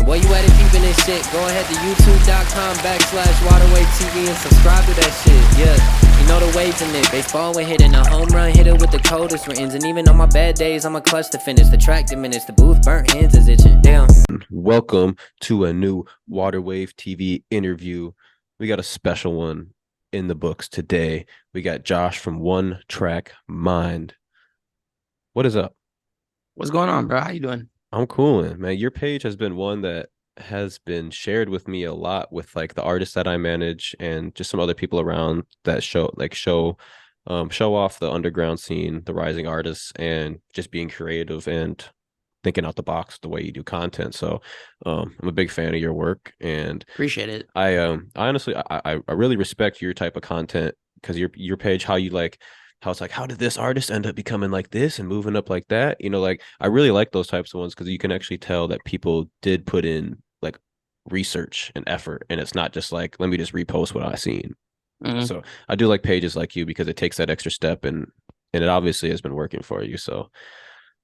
While you at it peeping this shit, go ahead to youtube.com/waterwave TV and subscribe to that shit. Yeah, you know the waves in it. Baseball when hitting a home run, hit it with the coldest rains. And even on my bad days, I'm a clutch to finish. The track diminished, the booth burnt, hands is itching. Damn. Welcome to a new Waterwave TV interview. We got a special one in the books today. We got Josh from One Track Mind. What is up? What's going on, bro? How you doing? I'm cool, man. Your page has been one that has been shared with me a lot with like the artists that I manage and just some other people around that show off the underground scene, the rising artists, and just being creative and thinking out the box the way you do content. So I'm a big fan of your work and appreciate it. I honestly I really respect your type of content because your page, how you like how it's like, how did this artist end up becoming like this and moving up like that? You know, like I really like those types of ones because you can actually tell that people did put in like research and effort, and it's not just like, let me just repost what I seen. Mm-hmm. So I do like pages like you because it takes that extra step, and it obviously has been working for you. So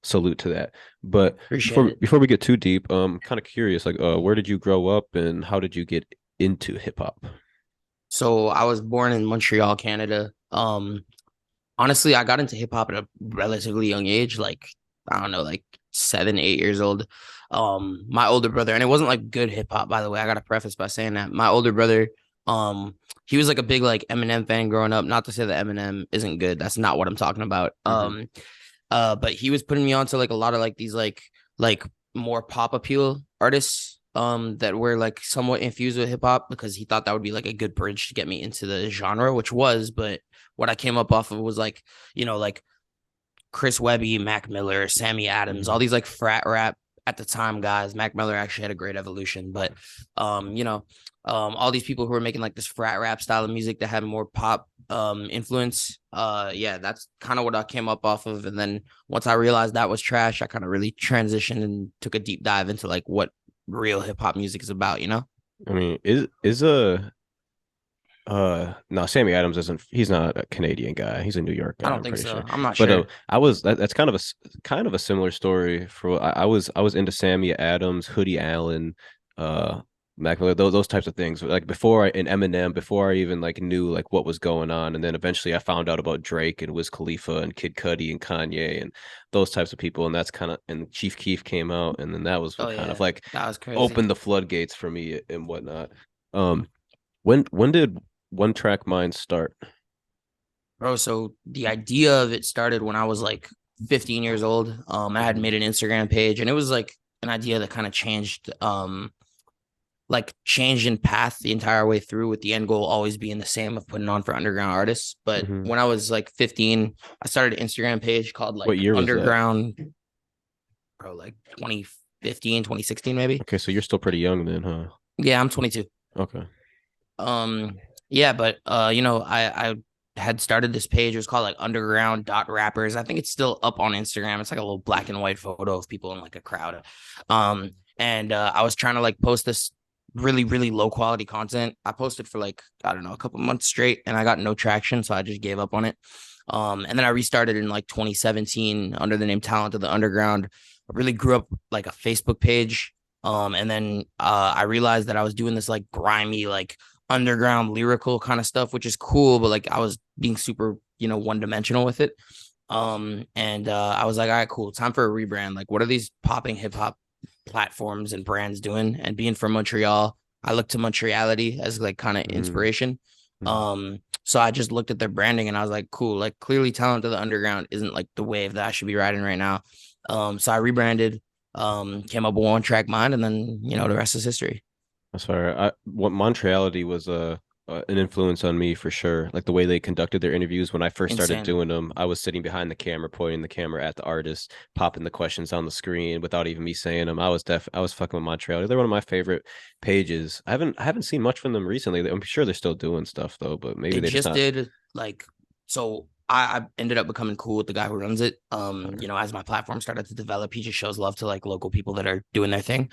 salute to that. But before we get too deep, kind of curious, like where did you grow up and how did you get into hip hop? So I was born in Montreal, Canada. Honestly, I got into hip hop at a relatively young age, like I don't know, like 7, 8 years old. My older brother, and it wasn't like good hip hop, by the way. I gotta preface by saying that my older brother, he was like a big like Eminem fan growing up. Not to say that Eminem isn't good. That's not what I'm talking about. Mm-hmm. But he was putting me onto like a lot of like these like more pop appeal artists that were like somewhat infused with hip hop because he thought that would be like a good bridge to get me into the genre, which was, but what I came up off of was like, you know, like Chris Webby, Mac Miller, Sammy Adams, all these like frat rap at the time guys. Mac Miller actually had a great evolution, but all these people who were making like this frat rap style of music that had more pop influence. Yeah, that's kind of what I came up off of. And then once I realized that was trash, I kind of really transitioned and took a deep dive into like what real hip hop music is about, you know? I mean, no, Sammy Adams he's not a Canadian guy. He's a New York guy. I don't think so. Sure. I'm not sure. But that's kind of a similar story for I was into Sammy Adams, Hoodie Allen, Mac Miller, those types of things. Like in Eminem, before I even like knew like what was going on, and then eventually I found out about Drake and Wiz Khalifa and Kid Cudi and Kanye and those types of people, and that's kind of, and Chief Keef came out, and then that was kind of like that was crazy. Opened the floodgates for me and whatnot. When did One Track Mind start? Bro, so the idea of it started when I was like 15 years old. I had made an Instagram page, and it was like an idea that kind of changed in path the entire way through, with the end goal always being the same of putting on for underground artists. But when I was like 15, I started an Instagram page called like what year Underground. Was that? Bro, like 2015, 2016 maybe. Okay, so you're still pretty young then, huh? Yeah, I'm 22. Okay. Yeah, but I had started this page. It was called like underground.rappers. I think it's still up on Instagram. It's like a little black and white photo of people in like a crowd. And I was trying to like post this really, really low quality content. I posted for like, I don't know, a couple months straight, and I got no traction, so I just gave up on it. And then I restarted in like 2017 under the name Talent of the Underground. I really grew up like a Facebook page. And then I realized that I was doing this like grimy, like underground lyrical kind of stuff, which is cool, but like I was being super, one-dimensional with it. And I was like, all right, cool, time for a rebrand. Like, what are these popping hip-hop platforms and brands doing? And being from Montreal, I looked to Montreality as like kind of inspiration. So I just looked at their branding and I was like, cool, like clearly Talent of the Underground isn't like the wave that I should be riding right now. So I rebranded, came up with One Track Mind, and then the rest is history. That's fair. What Montreality was an influence on me for sure. Like the way they conducted their interviews when I first started doing them, I was sitting behind the camera, pointing the camera at the artist, popping the questions on the screen without even me saying them. I was fucking with Montreality. They're one of my favorite pages. I haven't seen much from them recently. I'm sure they're still doing stuff though, but maybe they just did like so. I ended up becoming cool with the guy who runs it. As my platform started to develop, he just shows love to like local people that are doing their thing.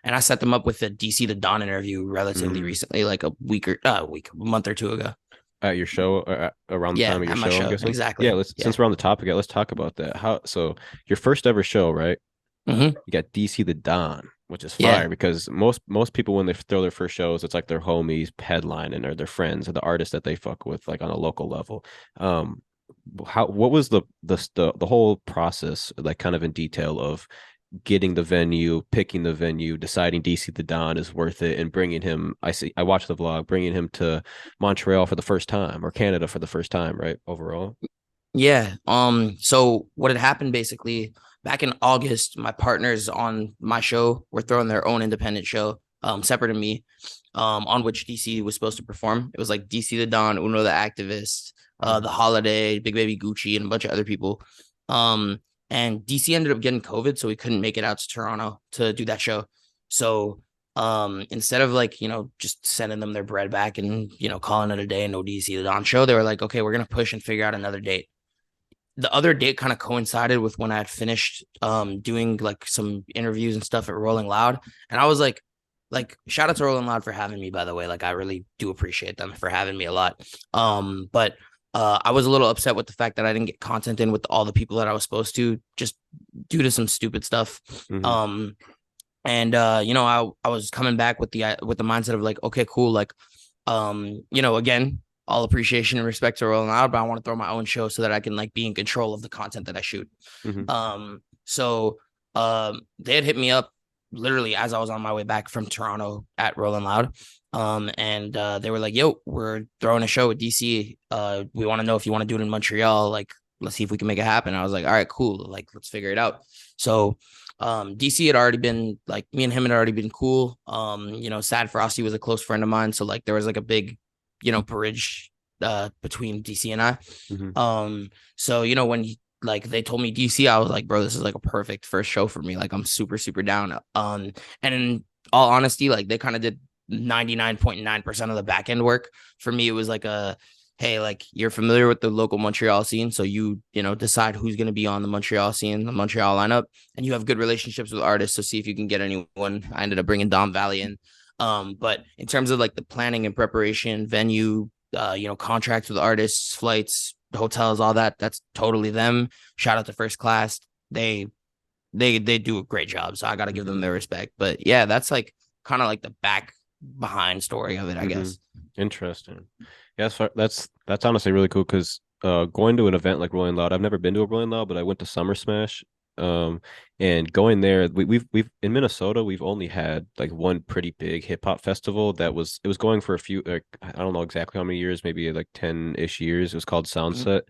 And I set them up with a DC the Don interview relatively recently, like a month or two ago. At your show, around the time of your show, I'm guessing? Exactly. Yeah, since we're on the topic, let's talk about that. So your first ever show, right? You got DC the Don. which is Yeah. fire because most people when they throw their first shows, it's like their homies headlining or their friends or the artists that they fuck with like on a local level. Um, what was the whole process like kind of in detail of getting the venue, picking the venue, deciding DC the Don is worth it, and bringing him. I watched the vlog, bringing him to Montreal for the first time or Canada for the first time, right? Overall. Yeah. So what had happened basically back in August, my partners on my show were throwing their own independent show, separate of me, on which DC was supposed to perform. It was like DC the Don, Uno the Activist, the Holiday, Big Baby Gucci, and a bunch of other people. Um, and DC ended up getting COVID, so we couldn't make it out to Toronto to do that show. So instead of like, just sending them their bread back and, calling it a day and no DC the Don show, they were like, okay, we're gonna push and figure out another date. The other date kind of coincided with when I had finished doing like some interviews and stuff at Rolling Loud. And I was like shout out to Rolling Loud for having me, by the way. Like I really do appreciate them for having me a lot. But I was a little upset with the fact that I didn't get content in with all the people that I was supposed to, just due to some stupid stuff. Mm-hmm. And I was coming back with the mindset of like, okay, cool, like again, all appreciation and respect to Rolling Loud, but I want to throw my own show so that I can like be in control of the content that I shoot. Mm-hmm. So they had hit me up literally as I was on my way back from Toronto at Rolling Loud. And they were like, yo, we're throwing a show at DC. We want to know if you want to do it in Montreal. Like, let's see if we can make it happen. I was like, all right, cool. Like, let's figure it out. So DC had already been like, me and him had already been cool. Sad Frosty was a close friend of mine. So like there was like a big, bridge between DC and I. Mm-hmm. So when like they told me DC, I was like, bro, this is like a perfect first show for me. Like I'm super, super down. And in all honesty, like they kind of did 99.9% of the back end work. For me, it was like hey, like you're familiar with the local Montreal scene, so you decide who's going to be on the Montreal scene, the Montreal lineup, and you have good relationships with artists, so see if you can get anyone. I ended up bringing Dom Valley in. But in terms of like the planning and preparation, venue, contracts with artists, flights, hotels, all that, that's totally them. Shout out to First Class. They do a great job, so I got to give them their respect. But yeah, that's like kind of like the back behind story of it, I guess. Interesting. Yeah, that's honestly really cool because going to an event like Rolling Loud, I've never been to a Rolling Loud, but I went to Summer Smash. And going there, we've in Minnesota, we've only had like one pretty big hip hop festival it was going for a few, like, I don't know exactly how many years, maybe like 10-ish years. It was called Soundset.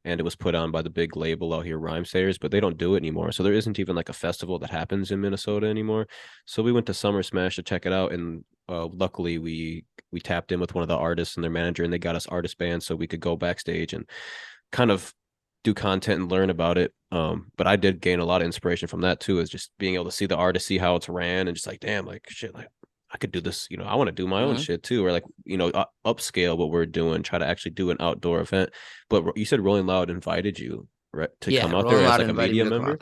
And it was put on by the big label out here, Rhymesayers, but they don't do it anymore. So there isn't even like a festival that happens in Minnesota anymore. So we went to Summer Smash to check it out, and luckily we tapped in with one of the artists and their manager, and they got us artist bands so we could go backstage and kind of do content and learn about it. But I did gain a lot of inspiration from that too, is just being able to see the artist, see how it's ran, and just like, damn, like shit, like I could do this, I want to do my own shit too, or like, upscale what we're doing, try to actually do an outdoor event. But you said Rolling Loud invited you, right, to come out there as like a media member.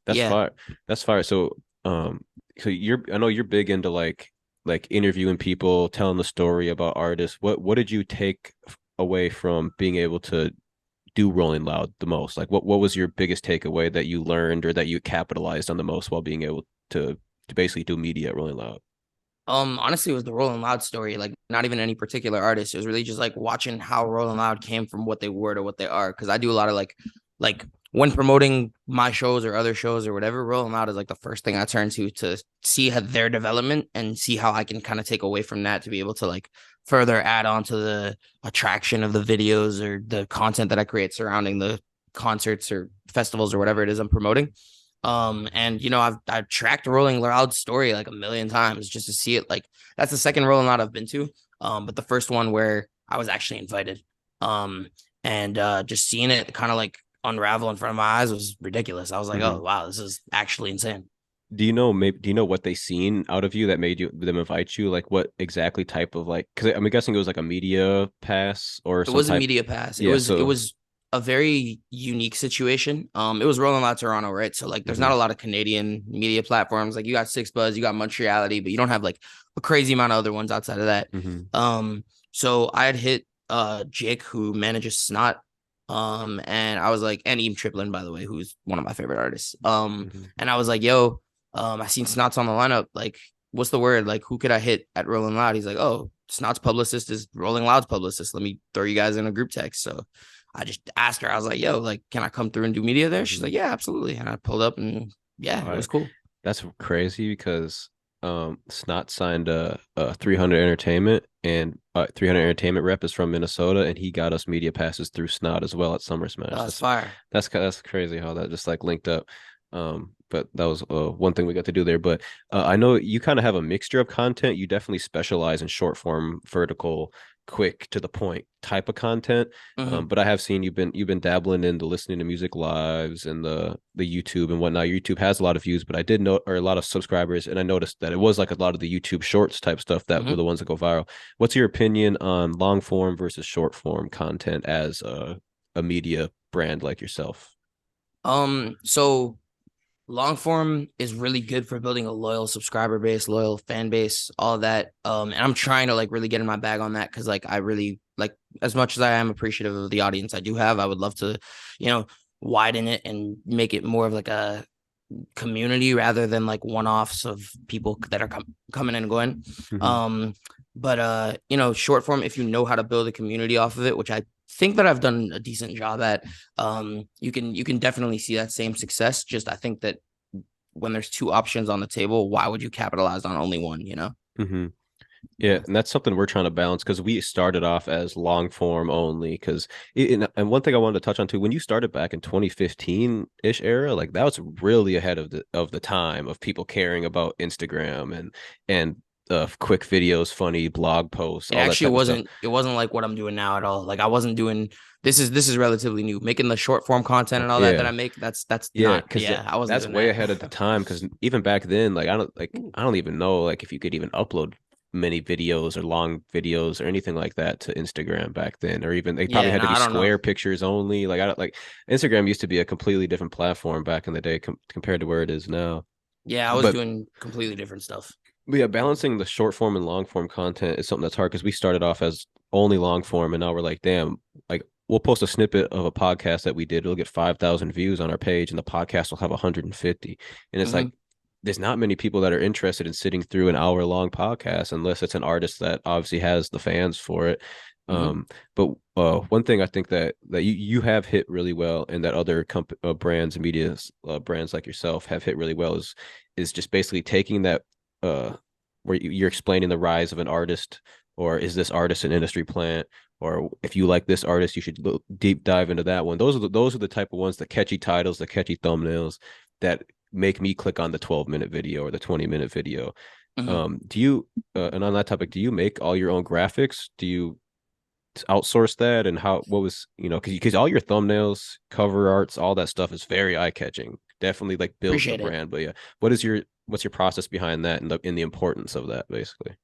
That's fire. That's fire. So, so I know you're big into like interviewing people, telling the story about artists. What did you take away from being able to do Rolling Loud the most? Like what was your biggest takeaway that you learned or that you capitalized on the most while being able to basically do media at Rolling Loud? Honestly, it was the Rolling Loud story. Like, not even any particular artist. It was really just like watching how Rolling Loud came from what they were to what they are. Because I do a lot of like when promoting my shows or other shows or whatever, Rolling Loud is like the first thing I turn to see their development and see how I can kind of take away from that to be able to like further add on to the attraction of the videos or the content that I create surrounding the concerts or festivals or whatever it is I'm promoting. And I've tracked Rolling Loud's story like a million times just to see it. Like that's the second Rolling Loud I've been to. But the first one where I was actually invited. And just seeing it kind of like unravel in front of my eyes was ridiculous. I was like, oh wow, this is actually insane. Do you know what they seen out of you that made them invite you? Like what exactly type of like, because I'm guessing it was like a media pass or it was a media pass. Yeah, it was a very unique situation. It was Rolling Loud Toronto, right? So like there's not a lot of Canadian media platforms. Like you got Six Buzz, you got Montreality, but you don't have like a crazy amount of other ones outside of that. So I had hit Jake, who manages Snot. And I was like, and Eam Triplin, by the way, who's one of my favorite artists. And I was like, yo, I seen Snots on the lineup. Like, what's the word? Like, who could I hit at Rolling Loud? He's like, oh, Snot's publicist is Rolling Loud's publicist. Let me throw you guys in a group text. So I just asked her. I was like, yo, like, can I come through and do media there? She's Mhm. like, yeah, absolutely. And I pulled up and yeah, All it was right. cool. That's crazy because Snot signed a 300 Entertainment, and 300 Entertainment rep is from Minnesota, and he got us media passes through Snot as well at Summer Smash. That's fire. That's crazy how that just like linked up. But that was one thing we got to do there. But I know you kind of have a mixture of content. You definitely specialize in short form, vertical, quick to the point type of content. Mhm. But I have seen you've been dabbling in the listening to music lives and the YouTube and whatnot. YouTube has a lot of views, but I did know or a lot of subscribers, and I noticed that it was like a lot of the YouTube shorts type stuff that were Mhm. the ones that go viral. What's your opinion on long form versus short form content as a media brand like yourself? So long form is really good for building a loyal subscriber base, loyal fan base, all of that. And I'm trying to like really get in my bag on that because like I really like, as much as I am appreciative of the audience I do have, I would love to, you know, widen it and make it more of like a community rather than like one-offs of people that are coming and going. Mhm. But you know, short form, if you know how to build a community off of it, which I think that I've done a decent job at, you can definitely see that same success. Just I think that when there's two options on the table, why would you capitalize on only one, you know? Mhm. Yeah, and that's something we're trying to balance because we started off as long form only. Because and one thing I wanted to touch on too, when you started back in 2015-ish era, like that was really ahead of the time of people caring about Instagram and quick videos, funny blog posts, It all that actually type of stuff. wasn't like what I'm doing now at all. Like I wasn't doing this is relatively new. Making the short form content and all that Yeah, I make, that's yeah, not, because I wasn't that's doing way that. ahead of the time. Because even back then, like I don't even know like if you could even upload many videos or long videos or anything like that to Instagram back then, or even they probably Yeah, had no, to be I don't know. square pictures only. Like I don't like Instagram used to be a completely different platform back in the day compared to where it is now. Yeah, I was But doing completely different stuff. yeah, balancing the short form and long form content is something that's hard because we started off as only long form, and now we're like, damn, like we'll post a snippet of a podcast that we did, it'll get 5,000 views on our page, and the podcast will have 150. And it's Hmm. like, there's not many people that are interested in sitting through an hour long podcast unless it's an artist that obviously has the fans for it. Hmm. But one thing I think that you have hit really well, and that other brands and media brands like yourself have hit really well is just basically taking that uh where you're explaining the rise of an artist, or is this artist an industry plant, or if you like this artist you should deep dive into that one. Those are the type of ones, the catchy titles, the catchy thumbnails that make me click on the 12-minute video or the 20-minute video. Hmm. Do you and on that topic, do you make all your own graphics? Do you outsource that? And how, what was, because all your thumbnails, cover arts, all that stuff is very eye-catching, definitely like builds the Appreciate it. brand. But yeah, what's your process behind that and the importance of that basically?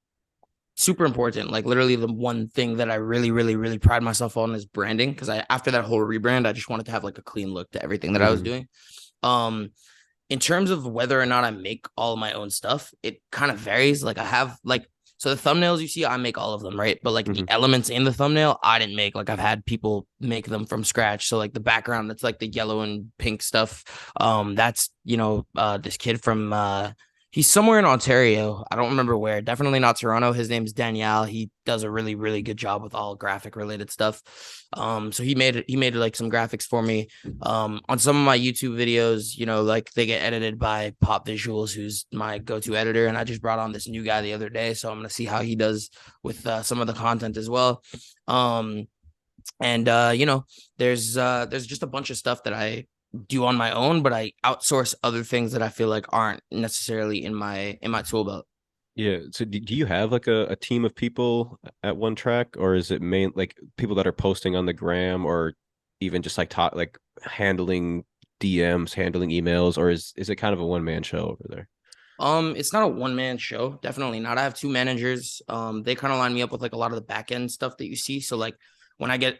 Super important. Like literally the one thing that I really, really, really pride myself on is branding. Cause after that whole rebrand, I just wanted to have like a clean look to everything that I was Mm-hmm. doing. Um, in terms of whether or not I make all of my own stuff, it kind of varies. Like I have like, so the thumbnails you see, I make all of them, right? But like the Mm-hmm. elements in the thumbnail, I didn't make. Like I've had people make them from scratch. So like the background, that's like the yellow and pink stuff. That's this kid from he's somewhere in Ontario. I don't remember where. Definitely not Toronto. His name's Danielle. He does a really, really good job with all graphic related stuff. So he made like some graphics for me. On some of my YouTube videos, like they get edited by Pop Visuals, who's my go-to editor, and I just brought on this new guy the other day, so I'm gonna see how he does with some of the content as well. Um, and there's just a bunch of stuff that I do on my own, but I outsource other things that I feel like aren't necessarily in my tool belt. Yeah. So do you have like a team of people at One Track, or is it main like people that are posting on the gram, or even just like talk like handling DMs, handling emails, or is it kind of a one-man show over there? It's not a one man show, definitely not. I have two managers. They kind of line me up with like a lot of the back end stuff that you see. So like when I get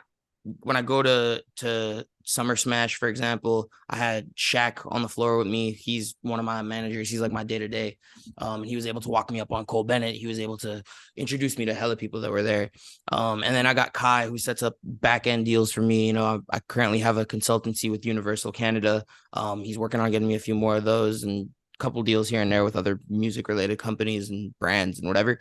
when I go to Summer Smash, for example, I had Shaq on the floor with me. He's one of my managers. He's like my day to day. He was able to walk me up on Cole Bennett. He was able to introduce me to hella people that were there. And then I got Kai, who sets up back end deals for me. I currently have a consultancy with Universal Canada. He's working on getting me a few more of those, and couple deals here and there with other music related companies and brands and whatever.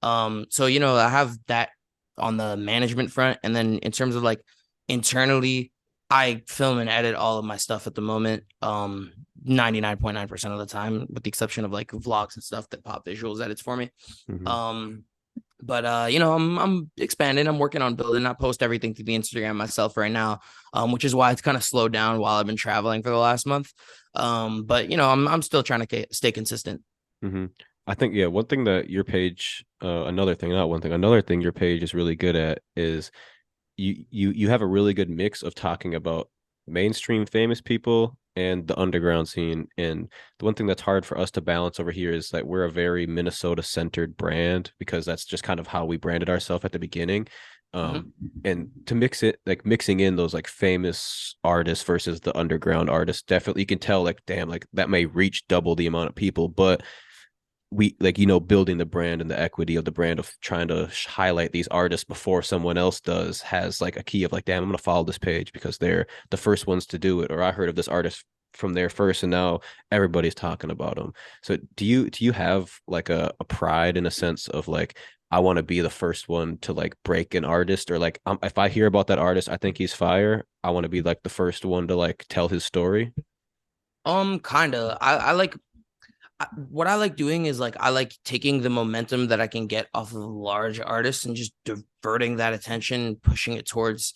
So I have that on the management front, and then in terms of like internally, I film and edit all of my stuff at the moment. 99.9% of the time, with the exception of like vlogs and stuff that Pop Visuals edits for me. Hmm. But I'm expanding. I'm working on building. I post everything to the Instagram myself right now, which is why it's kind of slowed down while I've been traveling for the last month. But I'm still trying to stay consistent. Hmm. I think, yeah, one thing that your page, another thing, not one thing, another thing your page is really good at is you have a really good mix of talking about mainstream famous people and the underground scene. And the one thing that's hard for us to balance over here is that we're a very Minnesota centered brand because that's just kind of how we branded ourselves at the beginning. Mhm. Um, and to mix it, like mixing in those like famous artists versus the underground artists, definitely you can tell like, damn, like that may reach double the amount of people, but we like building the brand and the equity of the brand of trying to highlight these artists before someone else does has like a key of like, damn, I'm gonna follow this page because they're the first ones to do it, or I heard of this artist from there first and now everybody's talking about them. So do you have like a pride in a sense of like, I want to be the first one to like break an artist, or like, if I hear about that artist, I think he's fire, I want to be like the first one to like tell his story? Kind of. I like what I like doing is like I like taking the momentum that I can get off of large artists and just diverting that attention, pushing it towards,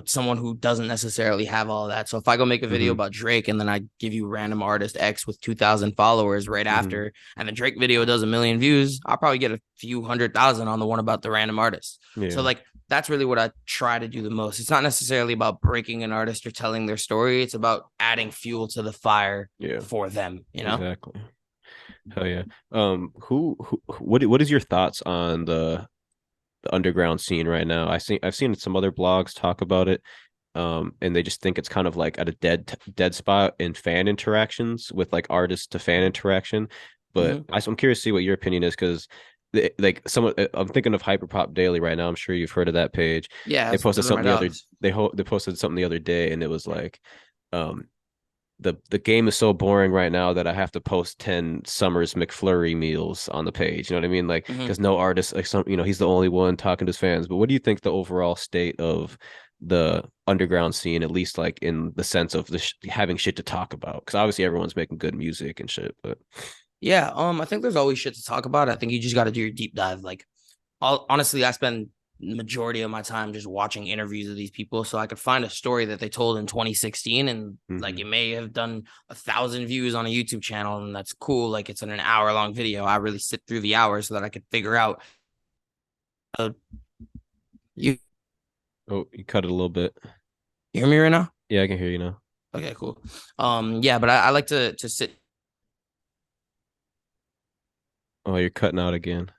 someone who doesn't necessarily have all of that. So if I go make a video Hmm. about Drake and then I give you random artist X with 2,000 followers right Hmm. after, and the Drake video does 1 million views, I'll probably get a few 100,000 on the one about the random artist. So Yeah. like that's really what I try to do the most. It's not necessarily about breaking an artist or telling their story. It's about adding fuel to the fire Yeah. for them, Exactly. Hell yeah. Who what is your thoughts on the underground scene right now? I've seen some other blogs talk about it. And they just think it's kind of like at a dead spot in fan interactions with like artist to fan interaction. But Mhm. I'm curious to see what your opinion is because like someone I'm thinking of Hyperpop Daily right now. I'm sure you've heard of that page. Yeah, They posted those are my something the other dogs. they posted something the other day and it was like um the game is so boring right now that I have to post 10 Summers McFlurry meals on the page. You know what I mean? Like, Hmm. because no artist, like he's the only one talking to his fans. But what do you think the overall state of the underground scene, at least like in the sense of having shit to talk about? Because obviously everyone's making good music and shit, but Yeah, I think there's always shit to talk about. I think you just got to do your deep dive. Like, honestly, I spend majority of my time just watching interviews of these people, so I could find a story that they told in 2016, and like hmm. it may have done 1,000 views on a YouTube channel, and that's cool. Like it's in an hour long video. I really sit through the hour so that I could figure out. Uh, you, Oh, you cut it a little bit. you hear me right now? Yeah, I can hear you now. Okay, cool. Yeah, but I like to sit. Oh, you're cutting out again.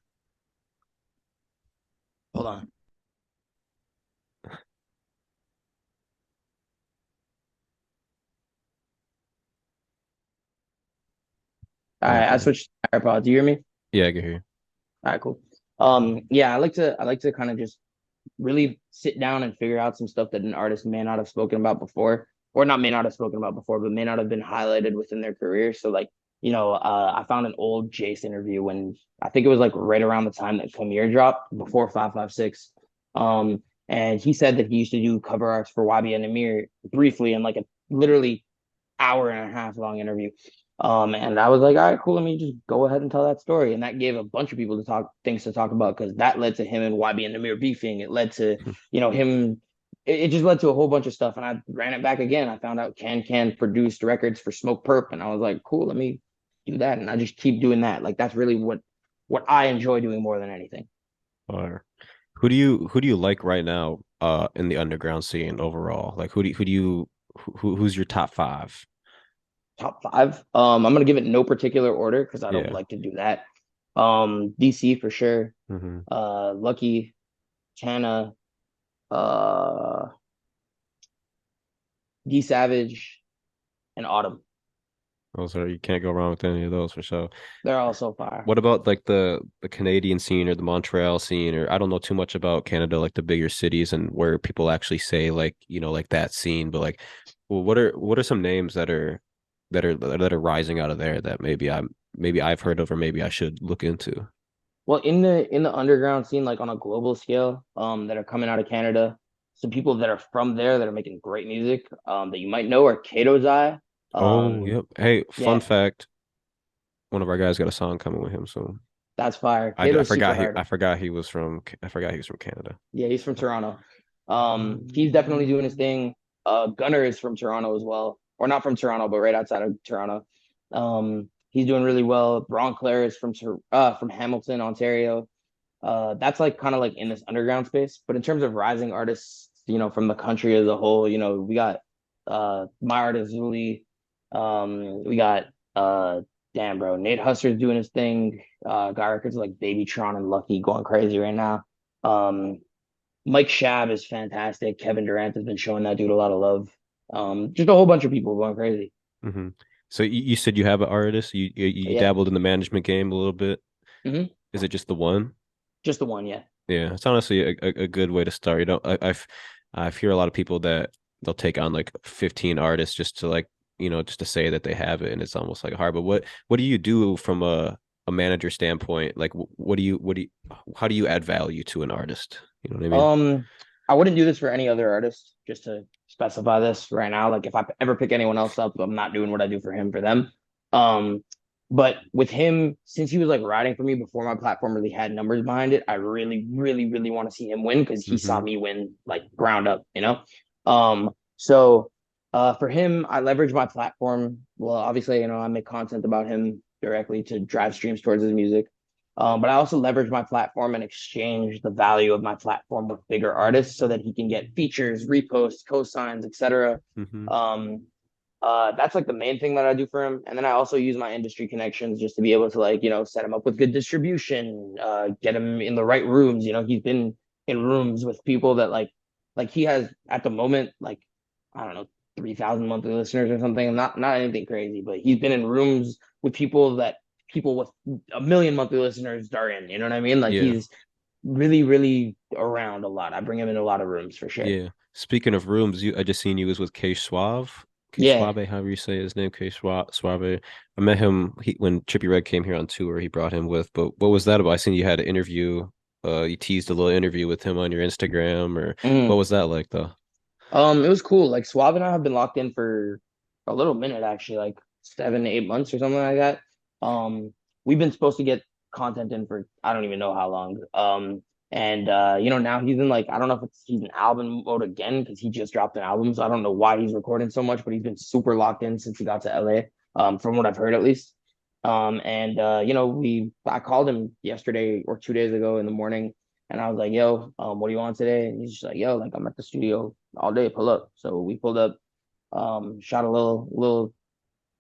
Hold on. All All right, right, I go ahead. switched AirPods. Do you hear me? Yeah, I can hear you. All right, cool. Yeah, I like to kind of just really sit down and figure out some stuff that an artist may not have spoken about before, or not may not have spoken about before, but may not have been highlighted within their career. So like, I found an old Jace interview when I think it was like right around the time that Premier dropped before 556. And he said that he used to do cover arts for Wabi and Amir briefly in like a literally hour and a half long interview. And I was like, all right, cool. Let me just go ahead and tell that story. And that gave a bunch of people to talk things to talk about because that led to him and YB and Namir beefing. It led to, him. It just led to a whole bunch of stuff. And I ran it back again. I found out Can produced records for Smoke Perp, and I was like, cool. Let me do that. And I just keep doing that. Like that's really what I enjoy doing more than anything. Or who do you like right now in the underground scene overall? Like who's your top five? Top five. I'm gonna give it no particular order because I don't Yeah. like to do that. DC for sure. Hmm. Lucky, Tana, uh, D Savage, and Autumn. Those are, you can't go wrong with any of those for sure. They're all so far. What about like the Canadian scene or the Montreal scene, or I don't know too much about Canada, like the bigger cities and where people actually say like, like that scene, but like, well, what are some names that are that are rising out of there that maybe I've heard of or maybe I should look into? Well, in the underground scene, like on a global scale, that are coming out of Canada, some people that are from there that are making great music, that you might know are Kato's Eye. Oh, Um, yep. Hey, fun yeah, fact, one of our guys got a song coming with him soon. that's fire. I Kato's super forgot hard. I forgot he was from Canada. Yeah, he's from Toronto. He's definitely doing his thing. Gunner is from Toronto as well, or not from Toronto, but right outside of Toronto. He's doing really well. Bron Clare is from Hamilton, Ontario. That's like kind of like in this underground space. But in terms of rising artists, from the country as a whole, we got my artist Zuli. We got damn bro, Nate Husser's doing his thing. Got records like Babytron and Lucky going crazy right now. Um, Mike Shab is fantastic. Kevin Durant has been showing that dude a lot of love. Just a whole bunch of people going crazy. Hmm. So you said you have an artist. You Yeah. dabbled in the management game a little bit. Hmm. Is it just the one? Just the one, yeah. Yeah, it's honestly a good way to start. I've hear a lot of people that they'll take on like 15 artists just to like, just to say that they have it, and it's almost like hard. But what do you do from a manager standpoint? Like what do you how do you add value to an artist? You know what I mean? Um, I wouldn't do this for any other artist, just to specify this right now. Like if I ever pick anyone else up, I'm not doing what I do for him for them. Um, but with him, since he was like riding for me before my platform really had numbers behind it, I really, really, really want to see him win because he saw Hmm. me win like ground up. So for him, I leverage my platform. Well, obviously, I make content about him directly to drive streams towards his music. But I also leverage my platform and exchange the value of my platform with bigger artists so that he can get features, reposts, cosigns, etc. Hmm. Um, that's like the main thing that I do for him. And then I also use my industry connections just to be able to like, set him up with good distribution, get him in the right rooms. He's been in rooms with people that like he has at the moment, like, I don't know, 3,000 monthly listeners or something. Not anything crazy, but he's been in rooms with people with a million monthly listeners are in. You know what I mean? Like Yeah. he's really, really around a lot. I bring him in a lot of rooms for sure. Yeah. Speaking of rooms, I just seen you was with K Suave. K Yeah. Suave, however you say his name, Suave. I met him when Trippie Redd came here on tour, he brought him with. But what was that about? I seen you had an interview, you teased a little interview with him on your Instagram, or what Mm. was that like though? It was cool. Like Suave and I have been locked in for a little minute, actually, like 7, 8 months or something like that. We've been supposed to get content in for I don't even know how long. And now he's in like I don't know if he's in album mode again because he just dropped an album, so I don't know why he's recording so much, but he's been super locked in since he got to LA. From what I've heard at least. And I called him yesterday or 2 days ago in the morning, and I was like, "Yo, what do you want today?" And he's just like, "Yo, like I'm at the studio all day, pull up." So we pulled up, shot a little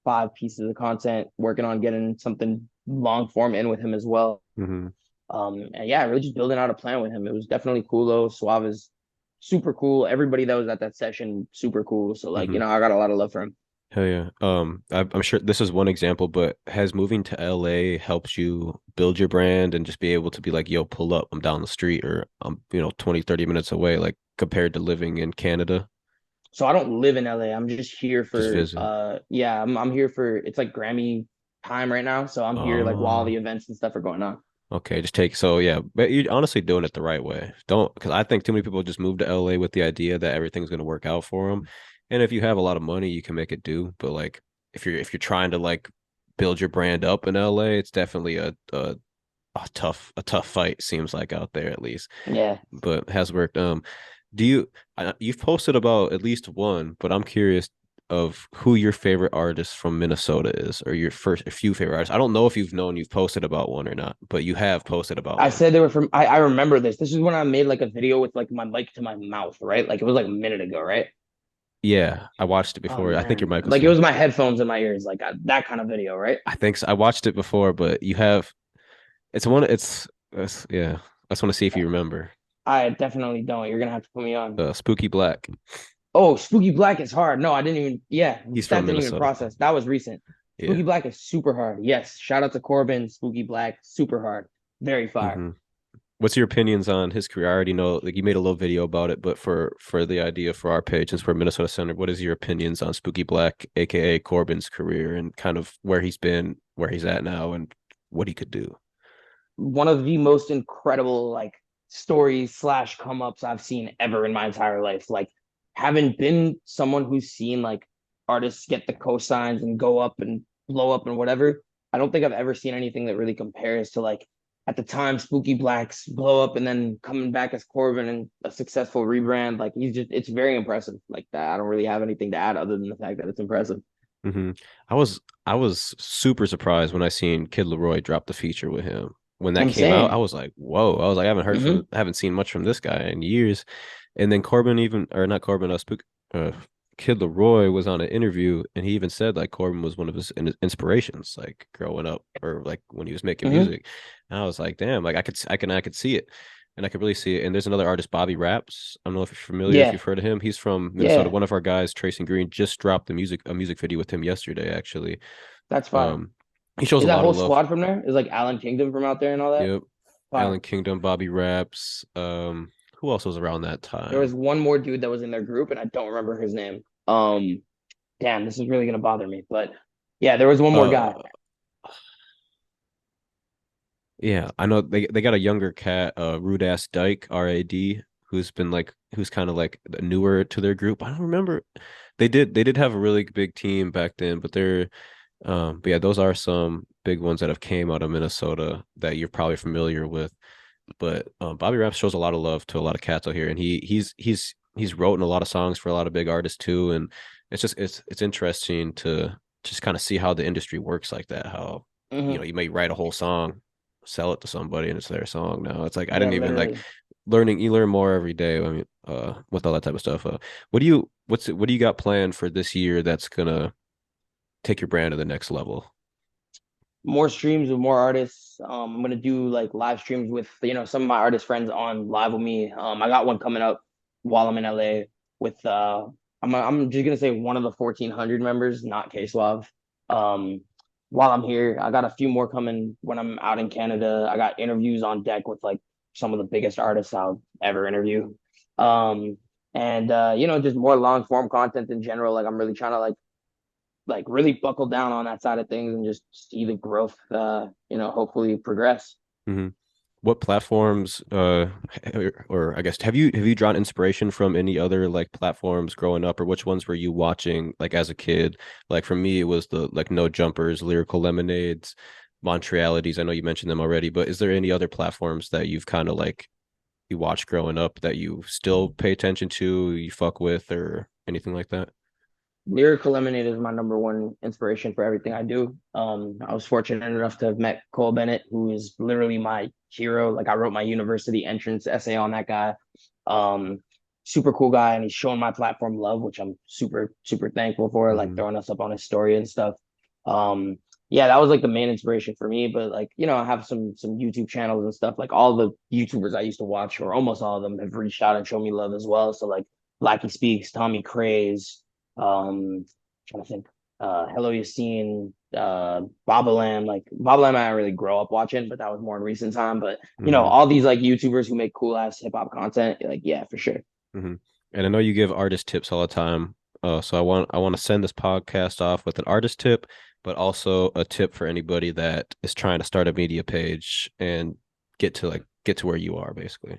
5 pieces of content, working on getting something long form in with him as well. Hmm. And yeah, really just building out a plan with him. It was definitely cool though. Suave is super cool. Everybody that was at that session, super cool. So like, Hmm. I got a lot of love for him. Hell yeah. I'm sure this is one example, but has moving to LA helped you build your brand and just be able to be like, yo, pull up, I'm down the street, or I'm, 20, 30 minutes away, like compared to living in Canada? So I don't live in LA. I'm just here Just for visit. yeah, I'm here for it's like Grammy time right now. So I'm here like while the Oh, events and stuff are going on. okay. Just take, so yeah, but you're honestly doing it the right way. Don't, because I think too many people just move to LA with the idea that everything's going to work out for them. And if you have a lot of money, you can make it do. But like, if you're trying to like build your brand up in LA, it's definitely a tough fight, seems like, out there at least, Yeah. but has worked. Do you've posted about at least one, but I'm curious of who your favorite artist from Minnesota is, or your first a few favorite artists. I don't know if you've posted about one or not, but you have posted about I one. said they were from I remember this. This is when I made like a video with like my mic to my mouth, right? Like it was like a minute ago, right? Yeah, I watched it Oh before. I think your man. mic was Like it still. was my headphones in my ears, like that kind of video, right? I think so. I watched it before, but you have. It's one. Yeah. I just want to see if you remember. I definitely don't. You're gonna have to put me on. Spooky Black. Oh, Spooky Black is hard. No, I didn't even. Yeah, He's that from didn't even Minnesota. process. That was recent. Yeah. Spooky Black is super hard. Yes, shout out to Corbin. Spooky Black, super hard, very fire. Hmm. what's your opinions on his career? I already know, like you made a little video about it, but for the idea for our page, since we're Minnesota Center, what is your opinions on Spooky Black, aka Corbin's career, and kind of where he's been, where he's at now, and what he could do? One of the most incredible like stories slash come ups I've seen ever in my entire life. Like, having been someone who's seen like artists get the cosigns and go up and blow up and whatever, I don't think I've ever seen anything that really compares to like at the time Spooky Black's blow up and then coming back as Corbin and a successful rebrand. Like, it's very impressive. Like that, I don't really have anything to add other than the fact that it's impressive. Hmm. I was super surprised when I seen Kid Leroy drop the feature with him. When that I'm came out, I saying, was like, whoa. I was like, mm-hmm, I haven't seen much from this guy in years. And then Corbin even, or not Corbin, uh, Kid Leroy was on an interview and he even said like Corbin was one of his inspirations, like growing up or like when he was making mm-hmm, music. And I was like, damn, like I could see it. And I could really see it. And there's another artist, Bobby Raps. I don't know if you're familiar, if yeah, you've heard of him. He's from Minnesota. yeah, One of our guys, Tracy Green, just dropped a music video with him yesterday, actually. that's fire. Um, he shows Is a that lot whole of love. squad from there? Is like Alan Kingdom from out there and all that? Yep. Fire. Alan Kingdom, Bobby Raps. Who else was around that There was time? one more dude that was in their group, and I don't remember his name. Damn, this is really gonna bother me, but yeah, there was one more guy. Uh, yeah, I know they got a younger cat, Rude Ass Dyke, RAD, who's kind of like newer to their group. I don't remember. They did have a really big team back then, but yeah, those are some big ones that have came out of Minnesota that you're probably familiar with. But Bobby Raps shows a lot of love to a lot of cats out here, and he's written a lot of songs for a lot of big artists too. And it's interesting to just kind of see how the industry works like that. How Hmm. you may write a whole song, sell it to somebody, and it's their song now. It's like I Yeah, didn't even like literally. learning. You learn more every day. I mean, with all that type of stuff. What do you got planned for this year that's gonna take your brand to the next level? More streams with more artists. I'm gonna do like live streams with some of my artist friends on live with me. I got one coming up while I'm in LA with I'm just gonna say one of the 1,400 members, not K Suave. Um, while I'm here, I got a few more coming when I'm out in Canada. I got interviews on deck with like some of the biggest artists I'll ever interview. Um, and just more long form content in general. Like, I'm really trying to like really buckle down on that side of things and just see the growth hopefully progress. Hmm. What platforms, or I guess have you drawn inspiration from any other like platforms growing up, or which ones were you watching like as a kid? Like for me, it was the like No Jumpers, Lyrical Lemonades, Montrealities. I know you mentioned them already, but is there any other platforms that you've kind of like you watched growing up that you still pay attention to, you fuck with, or anything like that? Lyrical Lemonade is my number one inspiration for everything I do. I was fortunate enough to have met Cole Bennett, who is literally my hero. Like, I wrote my university entrance essay on that guy. um Super cool guy, and he's showing my platform love, which I'm super super thankful for, like Hmm. throwing us up on his story and stuff. um yeah, that was like the main inspiration for me. But like, I have some YouTube channels and stuff. Like, all the YouTubers I used to watch, or almost all of them, have reached out and shown me love as well. So like Blackie Speaks, Tommy Craze, trying to think, Hello Yassine, Baba Lamb. Like, Baba Lamb I didn't really grow up watching, but that was more in recent time. But Hmm. all these like YouTubers who make cool ass hip hop content, like, yeah, for sure. Hmm. And I know you give artist tips all the time. So I want to send this podcast off with an artist tip, but also a tip for anybody that is trying to start a media page and get to where you are, basically.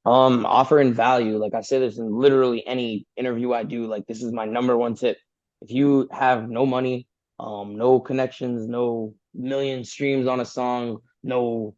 Offering value. Like I say this in literally any interview I do. Like, this is my number one tip. If you have no money, no connections, no million streams on a song, no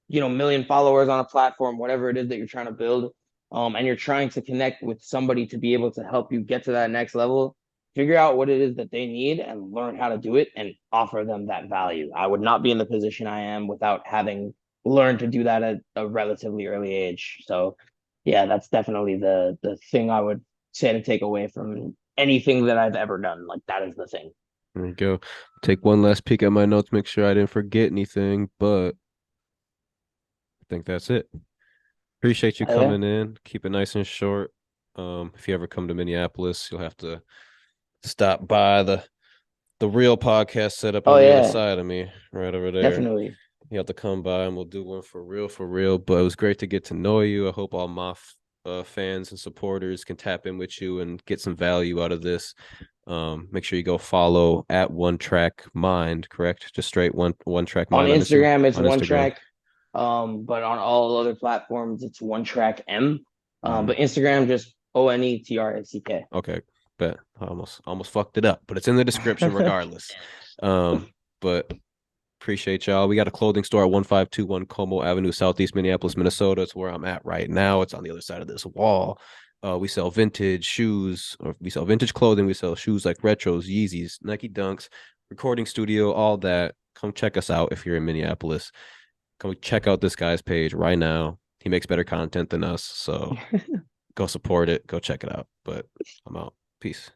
million followers on a platform, whatever it is that you're trying to build, and you're trying to connect with somebody to be able to help you get to that next level, figure out what it is that they need and learn how to do it and offer them that value. I would not be in the position I am without having learned to do that at a relatively early age. So yeah, that's definitely the thing I would say to take away from anything that I've ever done. Like, that is the thing. There you go. Take one last peek at my notes, make sure I didn't forget anything, but I think that's it. Appreciate you Yeah. coming in. Keep it nice and short. If you ever come to Minneapolis, you'll have to stop by the real podcast setup Oh on the other yeah, side of me, right over there. definitely. You have to come by and we'll do one for real. But it was great to get to know you. I hope all my fans and supporters can tap in with you and get some value out of this. Make sure you go follow at One Track Mind, correct? Just straight one track On mind Instagram, it's on one Instagram. track. But on all other platforms, it's one track M. Mhm. But Instagram, just ONETRACK. Okay, bet I almost fucked it up, but it's in the description regardless. But appreciate y'all. We got a clothing store at 1521 Como Avenue, Southeast Minneapolis, Minnesota. It's where I'm at right now. It's on the other side of this wall. We sell vintage shoes, or we sell vintage clothing. We sell shoes like retros, Yeezys, Nike Dunks, recording studio, all that. Come check us out if you're in Minneapolis. Come check out this guy's page right now. He makes better content than us, so go support it. Go check it out. But I'm out. Peace.